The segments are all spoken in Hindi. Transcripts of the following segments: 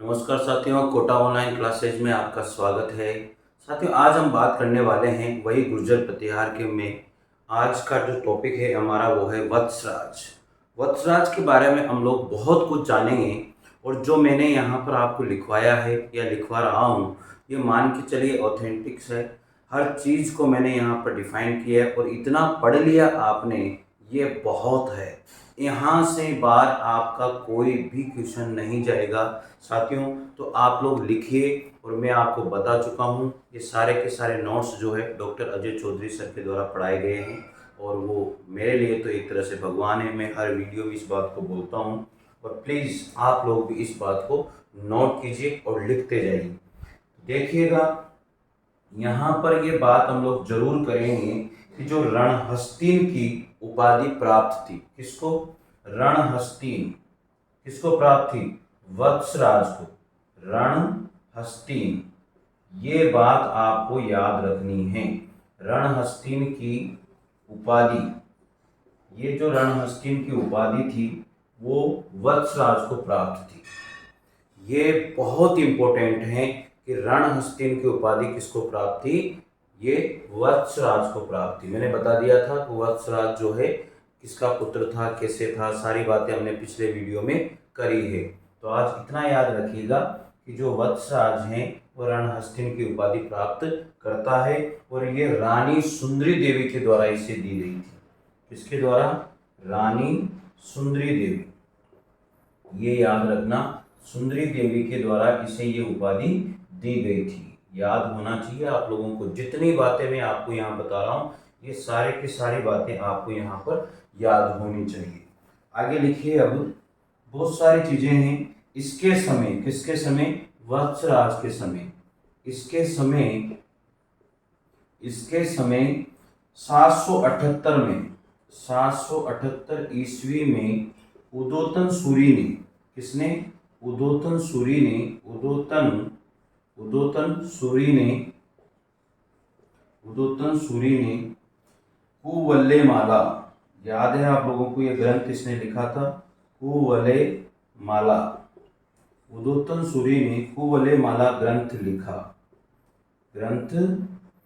नमस्कार साथियों, कोटा ऑनलाइन क्लासेज में आपका स्वागत है। साथियों, आज हम बात करने वाले हैं वही गुर्जर प्रतिहार के में। आज का जो टॉपिक है हमारा वो है वत्सराज। वत्सराज के बारे में हम लोग बहुत कुछ जानेंगे और जो मैंने यहाँ पर आपको लिखवाया है या लिखवा रहा हूँ, ये मान के चलिए ऑथेंटिक्स है। हर चीज़ को मैंने यहाँ पर डिफाइन किया है और इतना पढ़ लिया आपने, ये बहुत है। यहाँ से बाहर आपका कोई भी क्वेश्चन नहीं जाएगा साथियों। तो आप लोग लिखिए और मैं आपको बता चुका हूँ, ये सारे के सारे नोट्स जो है डॉक्टर अजय चौधरी सर के द्वारा पढ़ाए गए हैं और वो मेरे लिए तो एक तरह से भगवान है। मैं हर वीडियो में इस बात को बोलता हूँ और प्लीज़ आप लोग भी इस बात को नोट कीजिए और लिखते जाइए। देखिएगा, यहाँ पर ये बात हम लोग जरूर करेंगे कि जो रणहस्तीन की उपाधि प्राप्त थी, किसको? रणहस्तीन किसको प्राप्त थी? वत्सराज को। रणहस्तीन, ये बात आपको याद रखनी है। रणहस्तीन की उपाधि, ये जो रणहस्तीन की उपाधि थी वो वत्सराज को प्राप्त थी। ये बहुत इंपॉर्टेंट है कि रणहस्तीन की उपाधि किसको प्राप्त थी? ये वत्सराज को प्राप्त थी। मैंने बता दिया था कि वत्सराज जो है किसका पुत्र था, कैसे था, सारी बातें हमने पिछले वीडियो में करी है। तो आज इतना याद रखिएगा कि जो वत्सराज हैं वो रणहस्तीन की उपाधि प्राप्त करता है और ये रानी सुंदरी देवी के द्वारा इसे दी गई थी। किसके द्वारा? रानी सुंदरी देवी। ये याद रखना, सुंदरी देवी के द्वारा इसे ये उपाधि दी गई थी। याद होना चाहिए आप लोगों को। जितनी बातें मैं आपको यहाँ बता रहा हूँ, ये सारे की सारी बातें आपको यहाँ पर याद होनी चाहिए। आगे लिखिए। अब बहुत सारी चीजें हैं इसके समय। किसके समय? वत्सराज के समय। इसके समय 778 में, 778 ईस्वी में उदोतन सूरी ने, किसने? उदोतन सूरी ने, उदोतन सूरी ने कुवल्लेमाला, याद है आप लोगों को ये ग्रंथ किसने लिखा था? कुवल्लेमाला। उदोतन सूरी ने कुवल्लेमाला ग्रंथ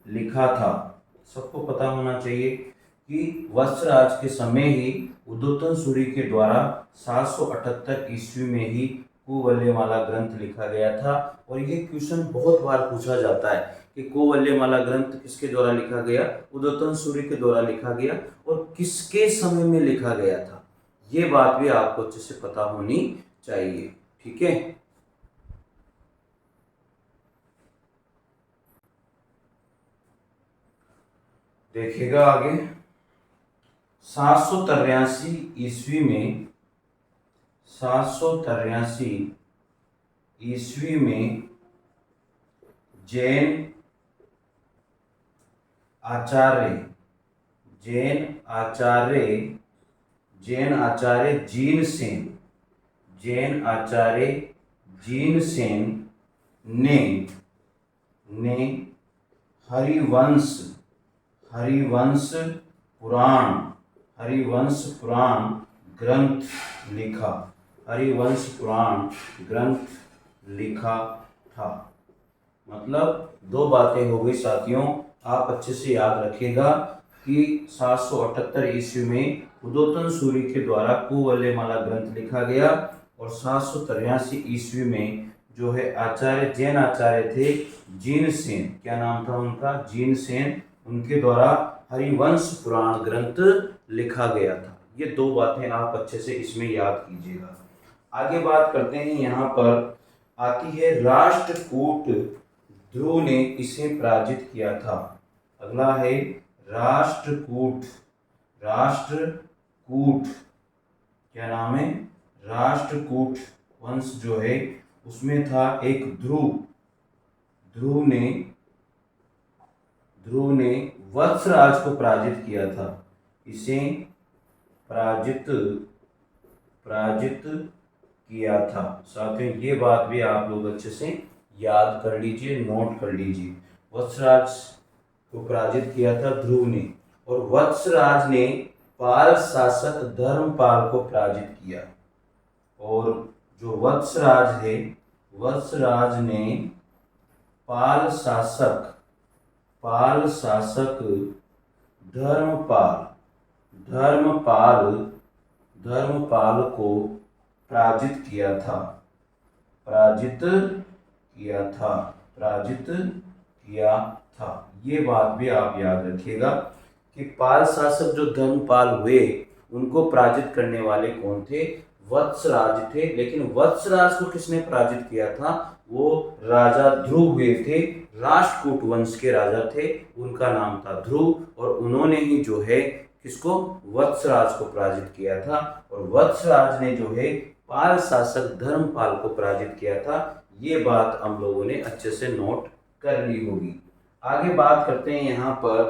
लिखा था। सबको पता होना चाहिए कि वत्सराज के समय ही उदोतन सूरी के द्वारा 778 ईस्वी में ही कुवल्लेमाला ग्रंथ लिखा गया था। और ये क्वेश्चन बहुत बार पूछा जाता है कि कुवल्लेमाला ग्रंथ किसके द्वारा लिखा गया? उदोतन सूरी के द्वारा लिखा गया और किसके समय में लिखा गया था। ये बात भी आपको अच्छे से पता होनी चाहिए, ठीक है। देखिएगा आगे, 783 ईस्वी में, 783 ईस्वी में जैन आचार्य जीन सेन ने हरिवंश पुराण ग्रंथ लिखा था। मतलब दो बातें हो गई साथियों, आप अच्छे से याद रखिएगा कि 778 ईस्वी में उदोतन सूरी के द्वारा कुवल्लेमाला ग्रंथ लिखा गया और 783 ईस्वी में जो है जैन आचार्य थे जीन सेन, क्या नाम था उनका? जीन सेन, उनके द्वारा हरिवंश पुराण ग्रंथ लिखा गया था। ये दो बातें आप अच्छे से इसमें याद कीजिएगा। आगे बात करते हैं, यहाँ पर आती है राष्ट्रकूट ध्रुव ने इसे पराजित किया था। अगला है राष्ट्रकूट। क्या नाम है? राष्ट्रकूट वंश जो है उसमें था एक ध्रुव ने वत्सराज को पराजित किया था। इसे पराजित किया था। साथियों, ये बात भी आप लोग अच्छे से याद कर लीजिए, नोट कर लीजिए। वत्सराज को पराजित किया था ध्रुव ने और वत्सराज ने पाल शासक धर्मपाल को पराजित किया। और जो वत्सराज है वत्सराज ने पाल शासक धर्मपाल को पराजित किया था। ये बात भी आप याद रखिएगा कि पाल शासक जो धर्मपाल हुए उनको पराजित करने वाले कौन थे? वत्सराज थे। लेकिन वत्सराज को किसने पराजित किया था? वो राजा ध्रुव हुए थे, राष्ट्रकूट वंश के राजा थे, उनका नाम था ध्रुव, और उन्होंने ही जो है किसको? वत्सराज को पराजित किया था। और वत्सराज ने जो है पाल शासक धर्मपाल को पराजित किया था। ये बात हम लोगों ने अच्छे से नोट कर ली होगी। आगे बात करते हैं, यहाँ पर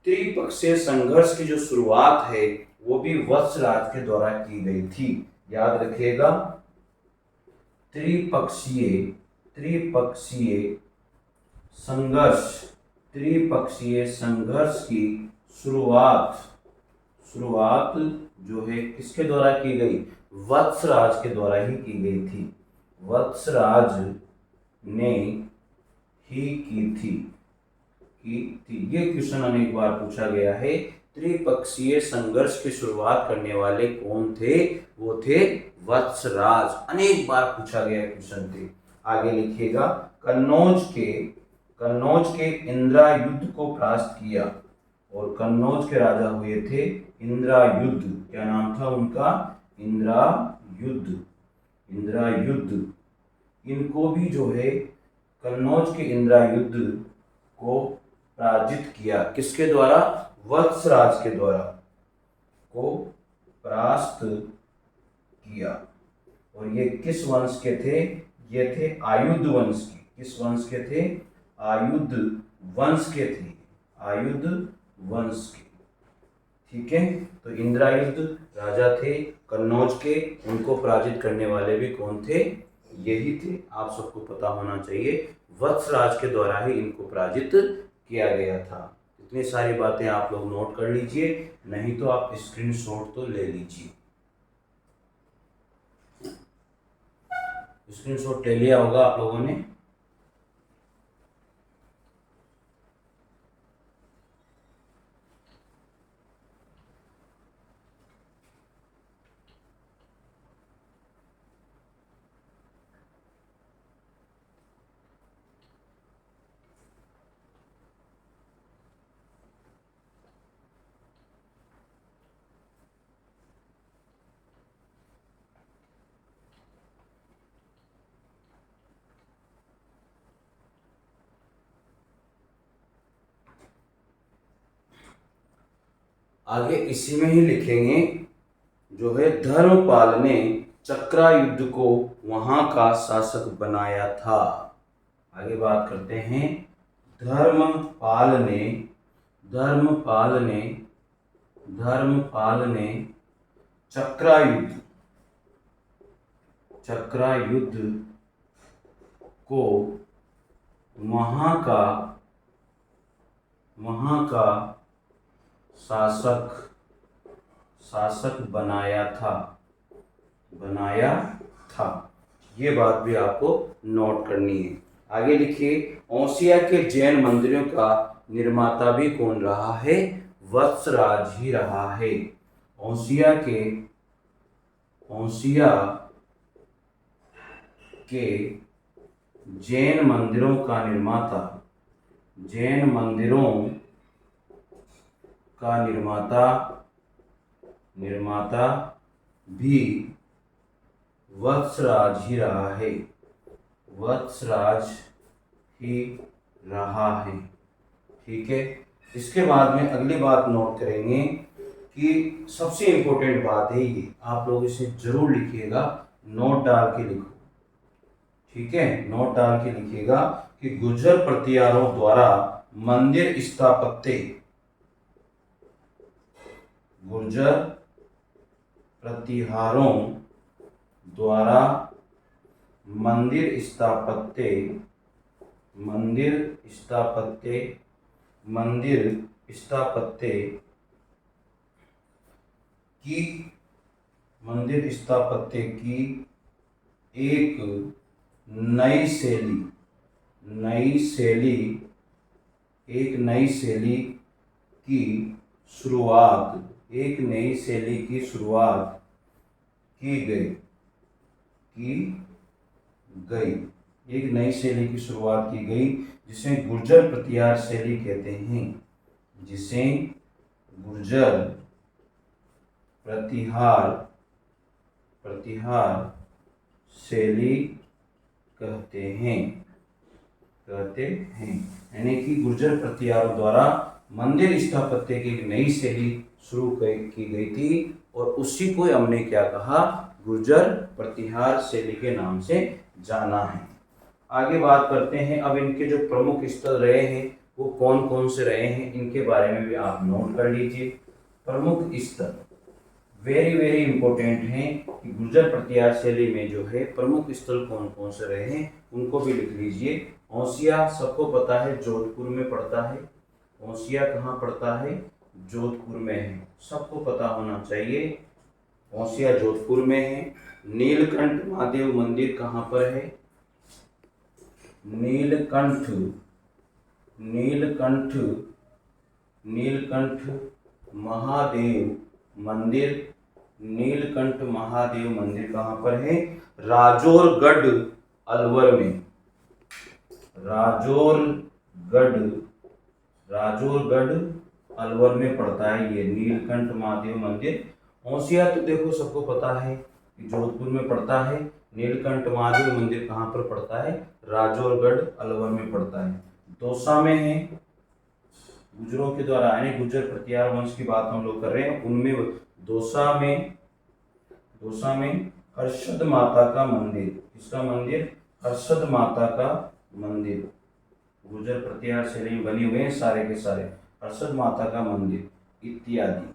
त्रिपक्षीय संघर्ष की जो शुरुआत है वो भी वत्सराज के द्वारा की गई थी। याद रखिएगा, त्रिपक्षीय संघर्ष की शुरुआत जो है किसके द्वारा की गई? वत्सराज के द्वारा ही की गई थी। वत्सराज ने ही की थी। ये क्वेश्चन अनेक बार पूछा गया है। त्रिपक्षीय संघर्ष की शुरुआत करने वाले कौन थे? वो थे वत्सराज। अनेक बार पूछा गया क्वेश्चन थे। आगे लिखिएगा, कन्नौज के इंद्रायुध को परास्त किया। और कन्नौज के राजा हुए थे इंद्रायुध। क्या नाम था उनका? इंद्रायुध। इनको भी जो है कन्नौज के इंद्रायुध को पराजित किया। किसके द्वारा? वत्सराज के द्वारा को परास्त किया। और ये किस वंश के थे? ये थे आयुध वंश के। किस वंश के थे? आयुध वंश के थे। ठीक है, तो इंद्रायुध राजा थे कन्नौज के, उनको पराजित करने वाले भी कौन थे? यही थे। आप सबको पता होना चाहिए, वत्सराज के द्वारा ही इनको पराजित किया गया था। इतनी सारी बातें आप लोग नोट कर लीजिए, नहीं तो आप स्क्रीनशॉट तो ले लीजिए। स्क्रीनशॉट ले लिया होगा आप लोगों ने। आगे इसी में ही लिखेंगे, जो है धर्मपाल ने चक्रायुद्ध को वहां का शासक बनाया था। आगे बात करते हैं, धर्मपाल ने चक्रायुद्ध को वहां का शासक बनाया था। ये बात भी आपको नोट करनी है। आगे लिखिए, ओसिया के जैन मंदिरों का निर्माता भी कौन रहा है? वत्सराज ही रहा है। ओसिया के जैन मंदिरों का निर्माता भी वत्सराज ही रहा है। ठीक है, इसके बाद में अगली बात नोट करेंगे कि सबसे इंपॉर्टेंट बात है ये, आप लोग इसे जरूर लिखिएगा, नोट डाल के लिखो। ठीक है, नोट डाल के लिखिएगा कि गुर्जर प्रतिहारों द्वारा मंदिर स्थापत्य मंदिर स्थापत्य की एक नई शैली, नई शैली, एक नई शैली की शुरुआत, एक नई शैली की शुरुआत की गई, की गई, एक नई शैली की शुरुआत की गई जिसे गुर्जर प्रतिहार शैली कहते हैं, जिसे गुर्जर प्रतिहार, प्रतिहार शैली कहते हैं, कहते हैं। यानी कि गुर्जर प्रतिहारों द्वारा मंदिर स्थापत्य की एक नई शैली शुरू की गई थी और उसी को हमने क्या कहा, गुर्जर प्रतिहार शैली के नाम से जाना है। आगे बात करते हैं, अब इनके जो प्रमुख स्थल रहे हैं वो कौन कौन से रहे हैं, इनके बारे में भी आप नोट कर लीजिए। प्रमुख स्थल वेरी वेरी इंपॉर्टेंट हैं कि गुर्जर प्रतिहार शैली में जो है प्रमुख स्थल कौन कौन से रहे हैं उनको भी लिख लीजिए। औसिया सबको पता है जोधपुर में पड़ता है, औसिया कहाँ पड़ता है, जोधपुर में है, सबको पता होना चाहिए, औसिया जोधपुर में है। नीलकंठ महादेव मंदिर कहाँ पर है, नीलकंठ, नीलकंठ, नीलकंठ महादेव मंदिर, नीलकंठ महादेव मंदिर कहाँ पर है, राजौरगढ़ अलवर में, राजौरगढ़, राजौरगढ़ अलवर में पड़ता है ये नीलकंठ महादेव मंदिर। औसिया तो देखो सबको पता है कि जोधपुर में पड़ता है, नीलकंठ महादेव मंदिर कहाँ पर पड़ता है, राजौरगढ़ अलवर में पड़ता है। दौसा में है, गुर्जरों के द्वारा यानी गुर्जर प्रतिहार वंश की बात हम लोग कर रहे हैं, उनमें दौसा में, दौसा में हर्षद माता का मंदिर, किसका मंदिर, हर्षद माता का मंदिर, गुर्जर प्रतिहार शैली में बने हुए हैं सारे के सारे, हर्षद माता का मंदिर इत्यादि,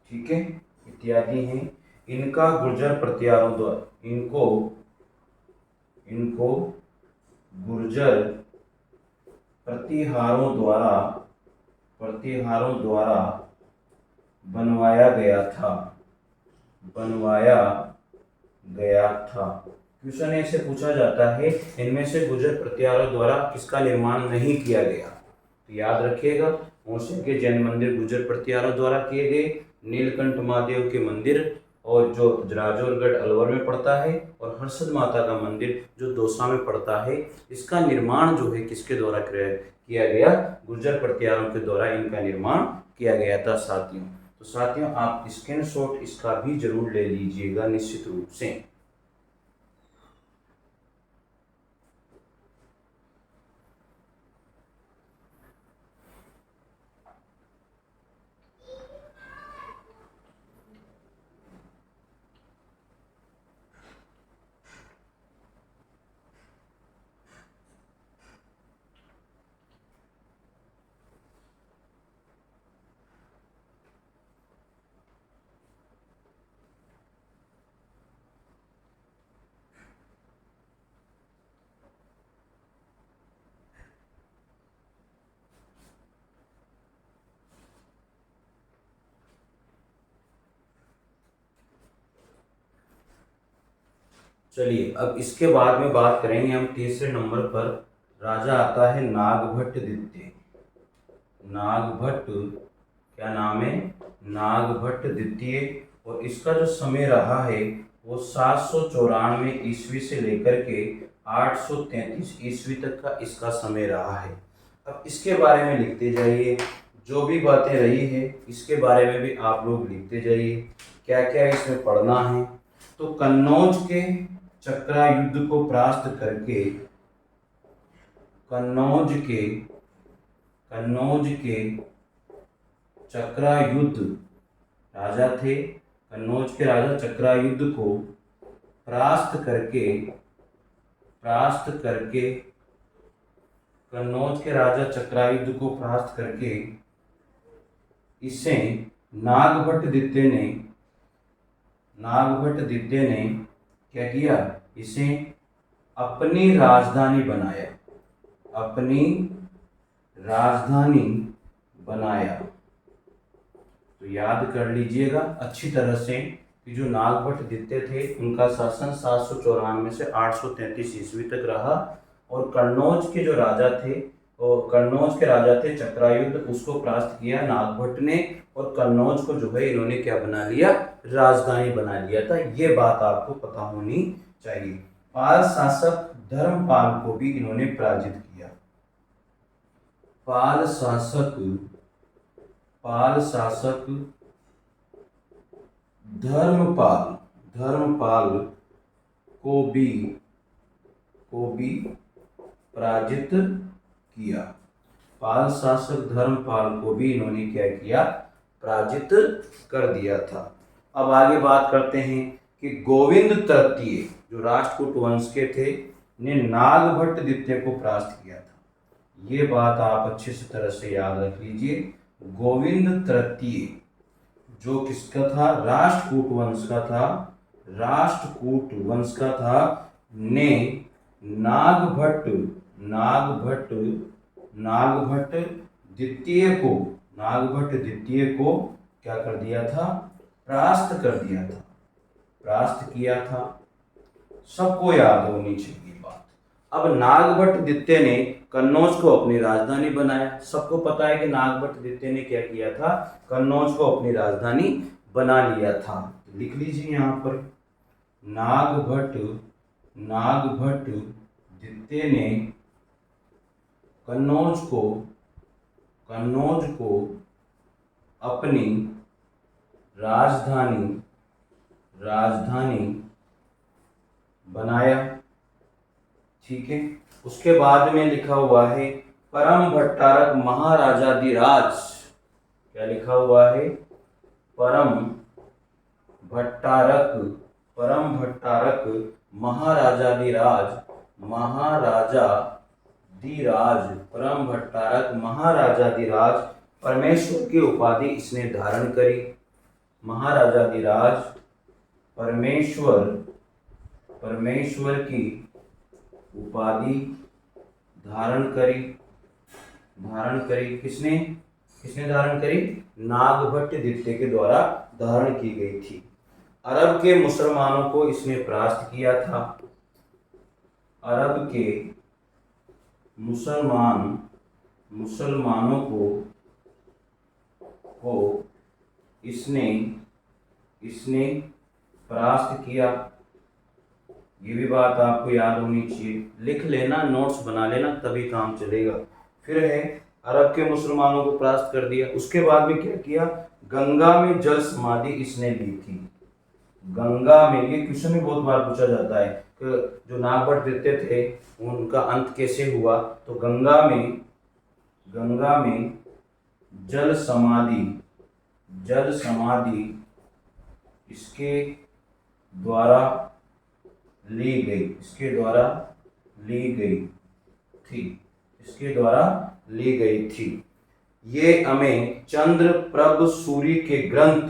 ठीक है, इत्यादि हैं। इनका गुर्जर प्रतिहारों द्वारा, इनको, इनको गुर्जर प्रतिहारों द्वारा, प्रतिहारों द्वारा बनवाया गया था, बनवाया गया था। क्वेश्चन ऐसे पूछा जाता है, इनमें से गुर्जर प्रतिहारों द्वारा किसका निर्माण नहीं किया गया, तो याद रखिएगा औसिया के जैन मंदिर गुर्जर प्रतिहारों द्वारा किए गए, नीलकंठ महादेव के मंदिर और जो राजौरगढ़ अलवर में पड़ता है, और हर्षद माता का मंदिर जो दौसा में पड़ता है, इसका निर्माण जो है किसके द्वारा किया गया, गुर्जर प्रतिहारों के द्वारा इनका निर्माण किया गया था साथियों। तो साथियों आप स्क्रीनशॉट इसका भी जरूर ले लीजिएगा निश्चित रूप से। चलिए अब इसके बाद में बात करेंगे हम तीसरे नंबर पर, राजा आता है नागभट्ट द्वितीय, नागभट्ट, क्या नाम है, नागभट्ट द्वितीय, और इसका जो समय रहा है वो 794 ईस्वी से लेकर के 833 ईस्वी तक का इसका समय रहा है। अब इसके बारे में लिखते जाइए, जो भी बातें रही है इसके बारे में भी आप लोग लिखते जाइए, क्या क्या इसमें पढ़ना है। तो कन्नौज के चक्रा युद्ध को परास्त करके, कन्नौज के, कन्नौज के चक्रा युद्ध राजा थे, कन्नौज के राजा चक्रा युद्ध को परास्त करके, परास्त करके, कन्नौज के राजा चक्रा युद्ध को परास्त करके इसे नागभट्ट द्वितीय ने, नागभट्ट द्वितीय ने क्या किया, इसे अपनी राजधानी बनाया, अपनी राजधानी बनाया। तो याद कर लीजिएगा अच्छी तरह से, कि जो नागभट्ट द्वितीय थे उनका शासन 794 से 833 ईस्वी तक रहा, और कन्नौज के जो राजा थे, और कन्नौज के राजा थे चक्रायुध, उसको परास्त किया नागभट्ट ने, और कन्नौज को जो है इन्होंने क्या बना लिया, राजधानी बना लिया था। ये बात आपको पता होनी चाहिए। पाल शासक धर्मपाल को भी इन्होंने पराजित किया। पाल शासक धर्मपाल को भी पराजित किया। पाल शासक धर्मपाल को भी इन्होंने क्या किया, पराजित कर दिया था। अब आगे बात करते हैं कि गोविंद तृतीय जो राष्ट्रकूट वंश के थे ने नागभट्ट द्वितीय को परास्त किया था। ये बात आप अच्छे से तरह से याद रख लीजिए। गोविंद तृतीय जो किसका था, राष्ट्रकूट वंश का था ने नागभट्ट द्वितीय को क्या कर दिया था, परास्त किया था। सबको याद होनी चाहिए बात। अब नागभट्ट द्वितीय ने कन्नौज को अपनी राजधानी बनाया। सबको पता है कि नागभट्ट द्वितीय ने क्या किया था, कन्नौज को अपनी राजधानी बना लिया था। तो लिख लीजिए यहाँ पर, नागभट्ट द्वितीय ने कन्नौज को अपनी राजधानी बनाया। ठीक है। उसके बाद में लिखा हुआ है परम भट्टारक महाराजाधिराज। क्या लिखा हुआ है, परम भट्टारक महाराजाधिराज परमेश्वर की उपाधि इसने धारण करी। महाराजाधिराज परमेश्वर की उपाधि धारण करी। किसने धारण करी, नागभट्ट द्वितीय के द्वारा धारण की गई थी। अरब के मुसलमानों को इसने परास्त किया था। अरब के मुसलमानों को इसने परास्त किया। ये भी बात आपको याद होनी चाहिए, लिख लेना, नोट्स बना लेना, तभी काम चलेगा। फिर है अरब के मुसलमानों को परास्त कर दिया। उसके बाद में क्या किया, गंगा में जल समाधि इसने ली थी। गंगा में, ये क्वेश्चन भी बहुत बार पूछा जाता है कि जो नागभट्ट द्वितीय थे उनका अंत कैसे हुआ, तो गंगा में जल समाधि इसके द्वारा ली गई थी। ये हमें चंद्रप्रभ सूरी के ग्रंथ,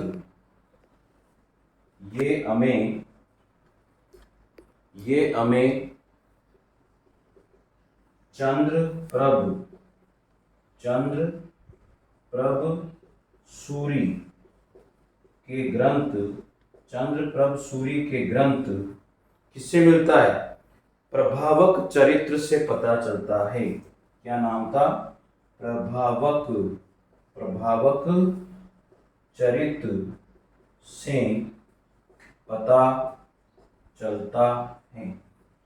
ये हमें चंद्रप्रभ सूरी के ग्रंथ किससे मिलता है, प्रभावक चरित्र से पता चलता है। क्या नाम था, प्रभावक चरित्र से पता चलता है।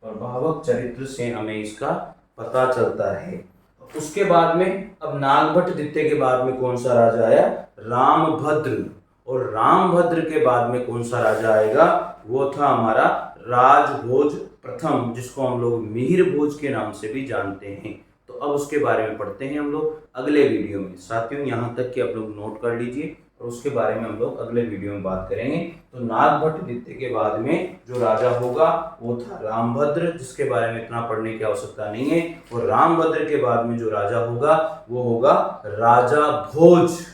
प्रभावक चरित्र से हमें इसका पता चलता है। उसके बाद में अब नागभट्ट द्वितीय के बाद में कौन सा राजा आया, रामभद्र। और रामभद्र के बाद में कौन सा राजा आएगा, वो था हमारा राजभोज प्रथम, जिसको हम लोग मिहिर भोज के नाम से भी जानते हैं। तो अब उसके बारे में पढ़ते हैं हम लोग अगले वीडियो में। साथियों, यहाँ तक कि आप लोग नोट कर लीजिए और उसके बारे में हम लोग अगले वीडियो में बात करेंगे। तो नागभट्ट द्वितीय के बाद में जो राजा होगा वो था रामभद्र, जिसके बारे में इतना पढ़ने की आवश्यकता नहीं है। और रामभद्र के बाद में जो राजा होगा वो होगा राजा भोज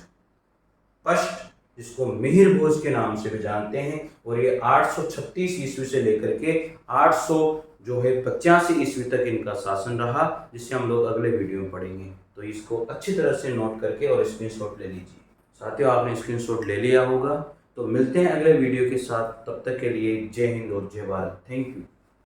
पश्च, जिसको मिहिर भोज के नाम से भी जानते हैं। और ये 836 ईस्वी से लेकर के 885 ईस्वी तक इनका शासन रहा, जिससे हम लोग अगले वीडियो में पढ़ेंगे। तो इसको अच्छी तरह से नोट करके और स्क्रीनशॉट ले लीजिए। साथियों, आपने स्क्रीनशॉट ले लिया होगा तो मिलते हैं अगले वीडियो के साथ, तब तक के लिए जय हिंद और जय भारत। Thank you.